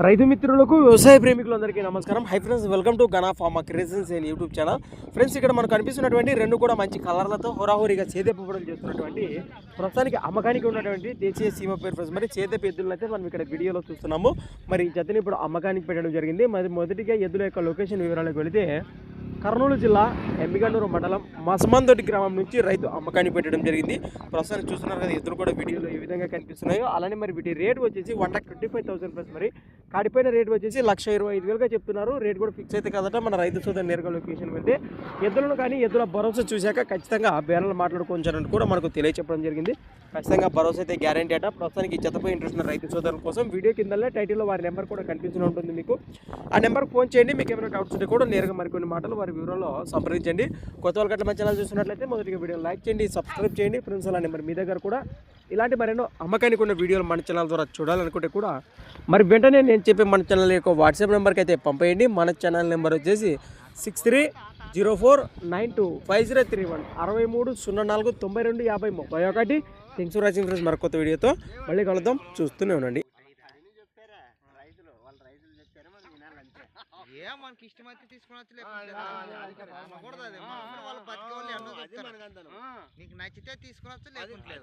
రైతు మిత్రులకు వ్యవసాయ ప్రేమికులందరికీ నమస్కారం. Hi friends, welcome to Gana pharma creations and YouTube channel. Friends, ఇక్కడ మనకు కనిపిస్తున్నటువంటి రెండు కూడా మంచి కలర్లతో హోరాహోరీగా చేదెప్పబడులు చేస్తున్నటువంటి ప్రస్తుతానికి అమ్మకానికి ఉన్నటువంటి దేశీయ సీమ పేరు ఫ్రెండ్స్. మరి చేదెప్ప ఎద్దులను అయితే మనం ఇక్కడ వీడియోలో చూస్తున్నాము. మరి ఈ జతని ఇప్పుడు అమ్మకానికి పెట్టడం జరిగింది. మరి మొదటిగా ఎద్దుల యొక్క లొకేషన్ వివరాలకు వెళితే కర్నూలు జిల్లా ఎమ్మిగండూరు మండలం మసమందొడ్డి గ్రామం నుంచి రైతు అమ్మకాన్ని పెట్టడం జరిగింది. ప్రస్తుతానికి చూస్తున్నారు కదా, ఎద్దులు కూడా వీడియోలో ఏ విధంగా కనిపిస్తున్నాయో అలానే మరి వీటి రేటు వచ్చేసి 1,25,000 ప్లస్. మరి కాడిపోయిన రేటు వచ్చేసి 1,25,000 చెప్తున్నారు. రేట్ కూడా ఫిక్స్ అయితే కదట. మన రైతు సోదరు నేరుగా లొకేషన్ వెళ్తే ఎద్దులను కానీ ఎద్దుల భరోసా చూశాక ఖచ్చితంగా బేరాలు మాట్లాడుకోవచ్చని కూడా మనకు తెలియచెప్పడం జరిగింది. ఖచ్చితంగా భరోసా అయితే గ్యారంటీ అట. ప్రస్తుతానికి జతపై ఇంట్రెస్ట్ ఉన్న రైతు సోదరుల కోసం వీడియో కిందనే టైటిల్లో వారి నెంబర్ కూడా కనిపిస్తూనే ఉంటుంది. మీకు ఆ నెంబర్కి ఫోన్ చేయండి. మీకు ఏమైనా డౌట్స్ ఉంటే కూడా నేరుగా మరికొన్ని మాటలు వారి వివరాల్లో సంప్రదించండి. కొత్త వాళ్ళకి అట్లా మంచి ఛానల్ చూస్తున్నట్లయితే మొదటిగా వీడియో లైక్ చేయండి, సబ్స్క్రైబ్ చేయండి. ఫ్రెండ్స్, అలా నెంబర్ మీ దగ్గర కూడా ఇలాంటి మరెన్నో అమ్మకానికి ఉన్న వీడియోలు మన ఛానల్ ద్వారా చూడాలనుకుంటే కూడా మరి వెంటనే నేను చెప్పే మన ఛానల్ యొక్క వాట్సాప్ నెంబర్కి అయితే పంపేయండి. మన ఛానల్ నెంబర్ వచ్చేసి 6304925031 6304925031. Thanks for watching friends. మరొక కొత్త వీడియోతో మళ్ళీ కలుద్దాం. చూస్తూనే ఉండండి. మనకి ఇష్టమైతే తీసుకునొచ్చు, నీకు నచ్చితే తీసుకునొచ్చు, లేకుంటే